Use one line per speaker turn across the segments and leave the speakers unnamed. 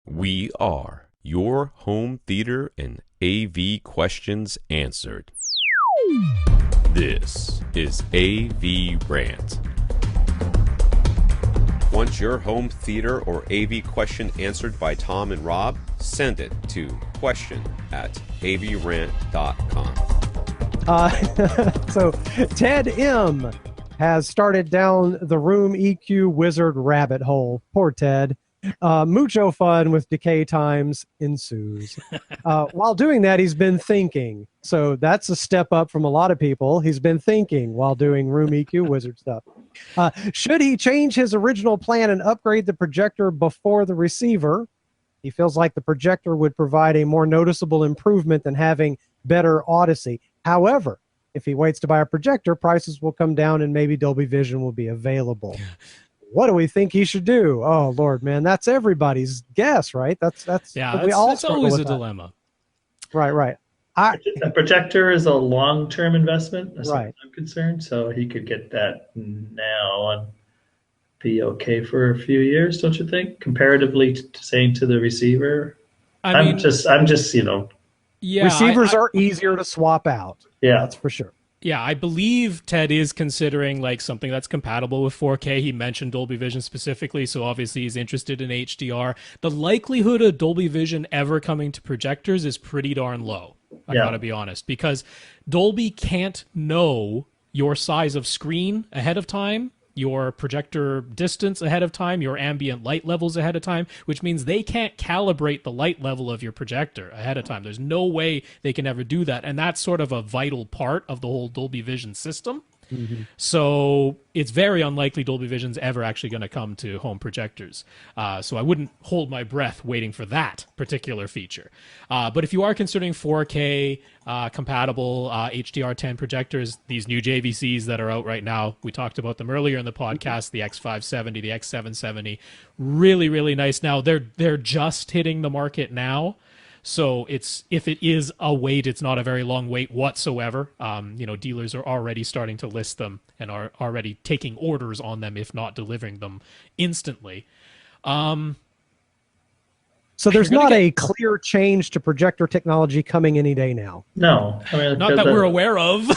We are your home theater and AV questions answered. This is AVRant. Want your home theater or AV question answered by Tom and Rob? Send it to question@avrant.com.
So Ted M has started down the room EQ wizard rabbit hole. Poor Ted. Mucho fun with decay times ensues. While doing that, he's been thinking. So that's a step up from a lot of people. He's been thinking while doing room EQ wizard stuff. Should he change his original plan and upgrade the projector before the receiver? He feels like the projector would provide a more noticeable improvement than having better Odyssey. However, if he waits to buy a projector, prices will come down and maybe Dolby Vision will be available. What do we think he should do? Oh, Lord, man, that's everybody's guess, right? That's
yeah,
we all
it's always a
that.
dilemma.
Right.
A projector is a long-term investment, as far
Right.
as I'm concerned, so he could get that now and be okay for a few years, don't you think? Comparatively to saying to the receiver, I'm just
yeah,
receivers are easier to swap out.
Yeah,
that's for sure.
Yeah, I believe Ted is considering like something that's compatible with 4K. He mentioned Dolby Vision specifically, so obviously he's interested in HDR. The likelihood of Dolby Vision ever coming to projectors is pretty darn low. I gotta be honest, because Dolby can't know your size of screen ahead of time, your projector distance ahead of time, your ambient light levels ahead of time, which means they can't calibrate the light level of your projector ahead of time. There's no way they can ever do that. And that's sort of a vital part of the whole Dolby Vision system. Mm-hmm. So it's very unlikely Dolby Vision's ever actually going to come to home projectors. So I wouldn't hold my breath waiting for that particular feature. But if you are considering 4K compatible HDR10 projectors, these new JVCs that are out right now, we talked about them earlier in the podcast, the X570, the X770, really, really nice. Now they're just hitting the market now. So if it is a wait, it's not a very long wait whatsoever. Dealers are already starting to list them and are already taking orders on them, if not delivering them instantly.
So there's not a clear change to projector technology coming any day now.
No, I mean,
not that we're aware of.
The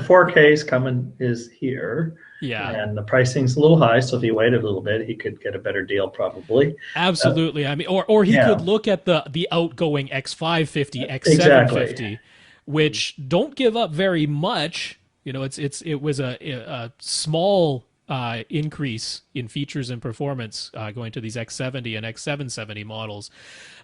4K is here.
Yeah,
and the pricing's a little high, so if he waited a little bit, he could get a better deal probably.
Absolutely. I mean, or he could look at the outgoing X550, X750,
exactly,
which don't give up very much. It was a small increase in features and performance going to these X70 and X770 models.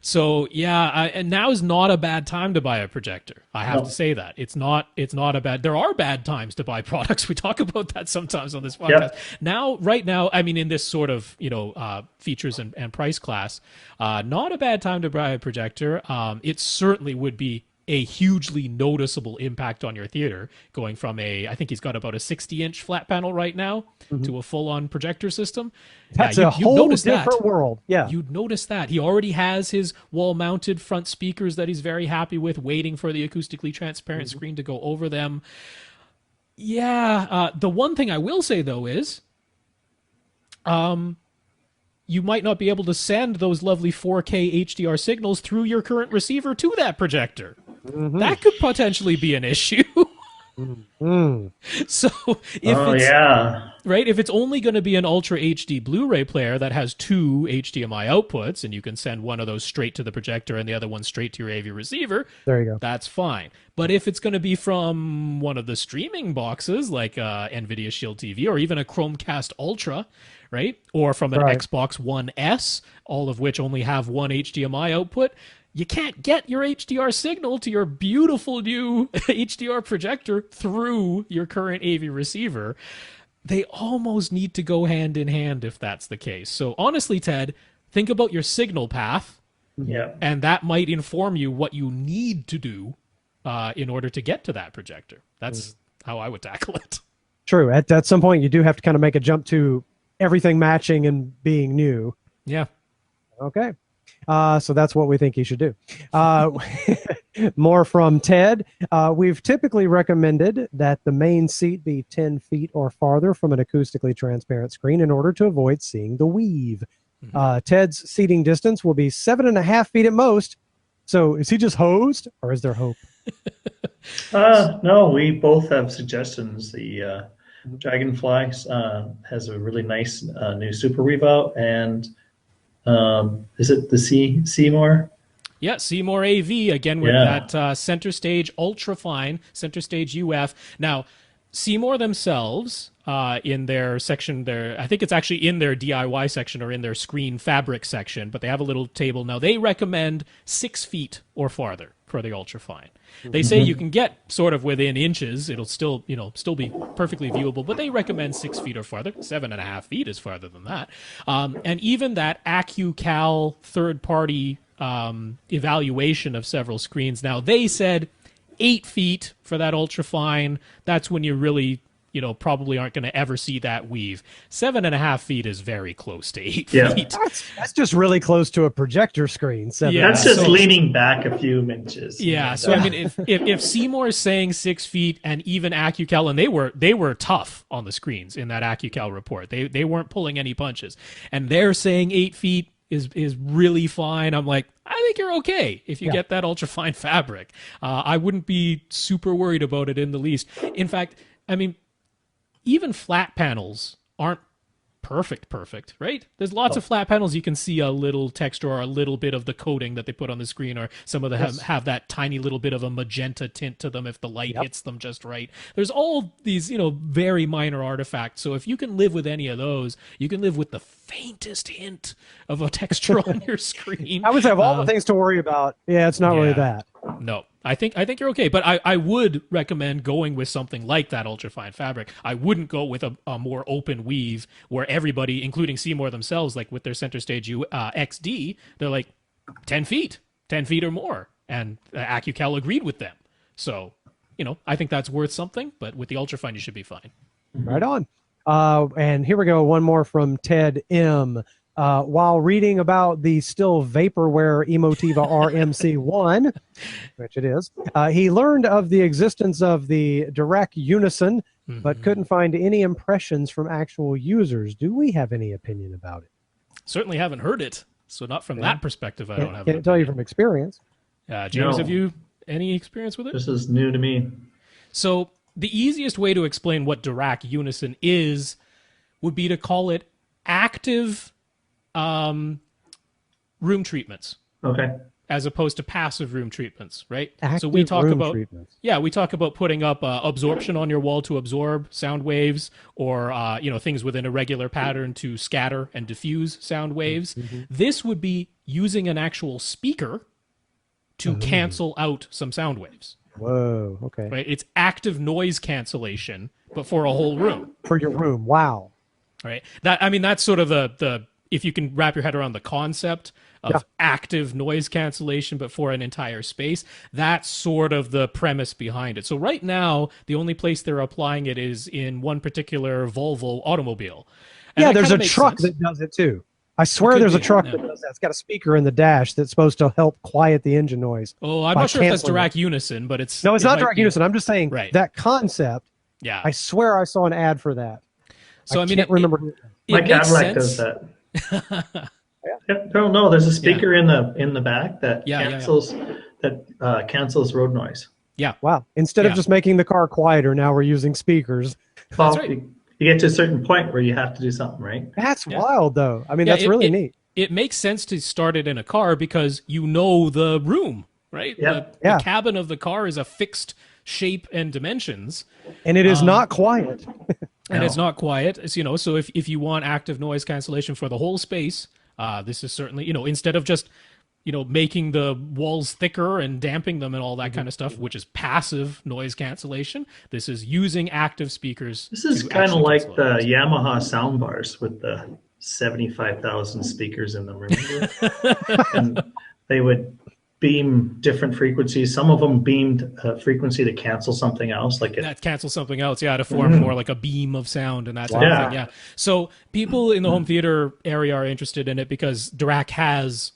So and now is not a bad time to buy a projector. I have to say that it's not a bad. There are bad times to buy products. We talk about that sometimes on this podcast. Yep. Right now, I mean, in this sort of features and price class, not a bad time to buy a projector. It certainly would be a hugely noticeable impact on your theater, going from I think he's got about a 60-inch flat panel right now to a full-on projector system.
That's a whole different world. Yeah,
you'd notice that. He already has his wall-mounted front speakers that he's very happy with, waiting for the acoustically transparent screen to go over them. Yeah, the one thing I will say, though, is you might not be able to send those lovely 4K HDR signals through your current receiver to that projector. That could potentially be an issue. So if it's only going to be an Ultra HD Blu-ray player that has two HDMI outputs and you can send one of those straight to the projector and the other one straight to your AV receiver,
there you go.
That's fine. But if it's going to be from one of the streaming boxes like NVIDIA Shield TV or even a Chromecast Ultra, right, or from an Xbox One S, all of which only have one HDMI output, you can't get your HDR signal to your beautiful new HDR projector through your current AV receiver. They almost need to go hand in hand if that's the case. So honestly, Ted, think about your signal path, and that might inform you what you need to do in order to get to that projector. That's how I would tackle it.
True. At some point, you do have to kind of make a jump to everything matching and being new.
Yeah.
Okay. So that's what we think he should do. More from Ted. We've typically recommended that the main seat be 10 feet or farther from an acoustically transparent screen in order to avoid seeing the weave. Ted's seating distance will be 7.5 feet at most. So is he just hosed, or is there hope?
No, we both have suggestions. The Dragonfly has a really nice new Super Rev out, and is it the Seymour?
Yeah, SeymourAV, again with that Center Stage Ultrafine, Center Stage UF. Now, Seymour themselves, in their section, I think it's actually in their DIY section or in their screen fabric section, but they have a little table. Now, they recommend 6 feet or farther for the Ultrafine. They say you can get sort of within inches. It'll still, still be perfectly viewable, but they recommend 6 feet or farther. 7.5 feet is farther than that. And even that AccuCal third-party evaluation of several screens. Now, they said 8 feet for that Ultrafine. That's when you really, probably aren't going to ever see that weave. 7.5 feet is very close to 8 feet.
That's just really close to a projector screen.
That's just leaning back a few inches.
Yeah. So I mean, if Seymour is saying 6 feet, and even AccuCal, and they were tough on the screens in that AccuCal report. They weren't pulling any punches, and they're saying 8 feet is really fine. I'm like, I think you're okay if you get that ultrafine fabric. I wouldn't be super worried about it in the least. In fact, I mean, even flat panels aren't perfect, right? There's lots of flat panels you can see a little texture or a little bit of the coating that they put on the screen, or some of them have that tiny little bit of a magenta tint to them if the light hits them just right. There's all these, very minor artifacts. So if you can live with any of those, you can live with the faintest hint of a texture on your screen.
I would have all the things to worry about. Yeah, it's not really that.
No, I think you're okay, but I would recommend going with something like that ultrafine fabric. I wouldn't go with a more open weave where everybody, including Seymour themselves, like with their Center Stage XD, they're like 10 feet or more, and AccuCal agreed with them. So, I think that's worth something, but with the ultrafine, you should be fine.
Right on. And here we go. One more from Ted M. While reading about the still vaporware Emotiva RMC1, which it is, he learned of the existence of the Dirac Unison, but couldn't find any impressions from actual users. Do we have any opinion about it?
Certainly haven't heard it, so not from that perspective. I don't have.
Can't tell you from experience.
James, have you any experience with it?
This is new to me.
So the easiest way to explain what Dirac Unison is would be to call it active room treatments.
Okay.
As opposed to passive room treatments, right?
Active
so we talk
room
about
treatments.
we talk about putting up absorption on your wall to absorb sound waves, or things within a regular pattern to scatter and diffuse sound waves. This would be using an actual speaker to cancel out some sound waves.
Whoa, okay.
Right? It's active noise cancellation, but for a whole room.
For your room, wow.
Right? That's sort of the if you can wrap your head around the concept of active noise cancellation, but for an entire space, that's sort of the premise behind it. So right now, the only place they're applying it is in one particular Volvo automobile. And
there's a truck that does it too. I swear there's a truck that does that. It's got a speaker in the dash that's supposed to help quiet the engine noise.
Oh, I'm not sure if that's Dirac Unison, but it's...
No, it's not Dirac Unison. I'm just saying that concept.
Yeah.
I swear I saw an ad for that.
So I
can't remember.
My Cadillac does that. No, there's a speaker in the back that cancels road noise.
Yeah.
Wow. Instead of just making the car quieter, now we're using speakers.
Well, right. You get to a certain point where you have to do something, right?
That's wild, though. I mean, that's really neat.
It makes sense to start it in a car because you know the room, right?
Yep.
The cabin of the car is a fixed shape and dimensions.
And it is not quiet.
And it's not quiet. So if you want active noise cancellation for the whole space, this is certainly, instead of just, making the walls thicker and damping them and all that kind of stuff, which is passive noise cancellation, this is using active speakers.
This is kind of like the Yamaha soundbars with the 75,000 speakers in them, remember? And they would beam different frequencies. Some of them beamed a frequency to cancel something else,
that cancels something else, to form more like a beam of sound and that sort of thing. Yeah. So people in the home theater area are interested in it because Dirac has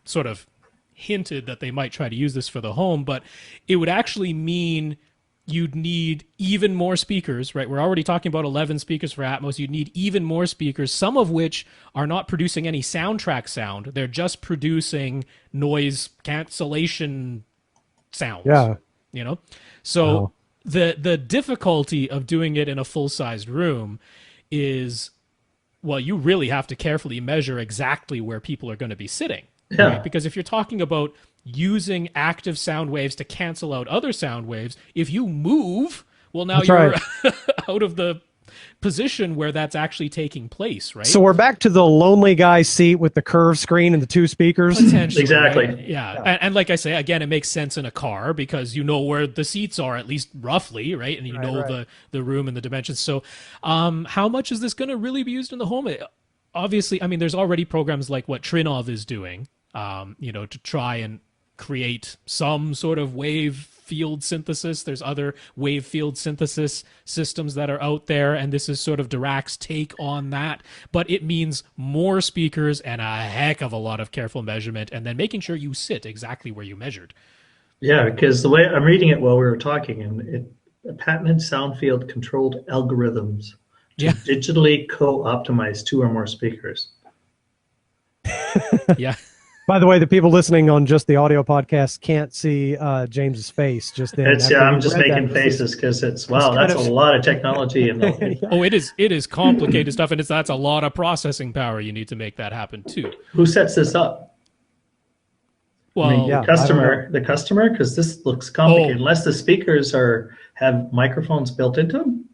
sort of hinted that they might try to use this for the home, but it would actually mean you'd need even more speakers, right? We're already talking about 11 speakers for Atmos. You'd need even more speakers, some of which are not producing any soundtrack sound. They're just producing noise cancellation sounds.
Yeah.
You know? So the difficulty of doing it in a full-sized room is, well, you really have to carefully measure exactly where people are going to be sitting.
Yeah.
Right? Because if you're talking about using active sound waves to cancel out other sound waves, if you move, well, now
That's
you're
right.
out of the position where that's actually taking place, right?
So we're back to the lonely guy seat with the curved screen and the two speakers.
Potentially,
Exactly.
right? Yeah. And like I say, again, it makes sense in a car because you know where the seats are, at least roughly, right? And you know the room and the dimensions. So how much is this going to really be used in the home? Obviously, I mean, there's already programs like what Trinov is doing, to try and create some sort of wave field synthesis. There's other wave field synthesis systems that are out there, and this is sort of Dirac's take on that. But it means more speakers and a heck of a lot of careful measurement, and then making sure you sit exactly where you measured.
Yeah, because the way I'm reading it while we were talking, and patented sound field controlled algorithms to digitally co-optimize 2 or more speakers.
Yeah.
By the way, the people listening on just the audio podcast can't see James's face just then.
I'm just making faces because that's a lot of technology. And
Oh, it is complicated stuff, and that's a lot of processing power you need to make that happen too.
Who sets this up?
Well,
I mean, the customer, because this looks complicated. Unless the speakers have microphones built into them.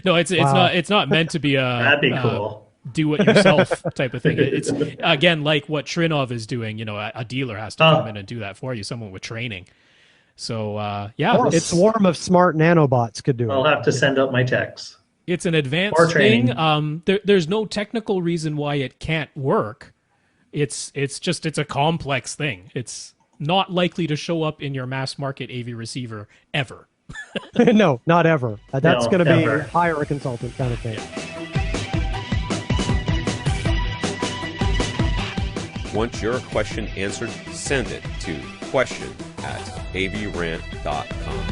No, it's not meant to be a
that'd be cool.
Do it yourself type of thing. It's again like what Trinov is doing. A dealer has to come in and do that for you, someone with training. So
or a swarm of smart nanobots could do it.
I'll have to send out my techs.
It's an advanced thing. There's no technical reason why it can't work. It's a complex thing. It's not likely to show up in your mass market AV receiver ever.
No, not ever. That's going to be
ever.
hire a consultant kind of thing.
Want your question answered? Send it to question@avrant.com.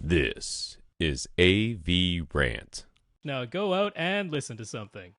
This is AVRant.
Now go out and listen to something.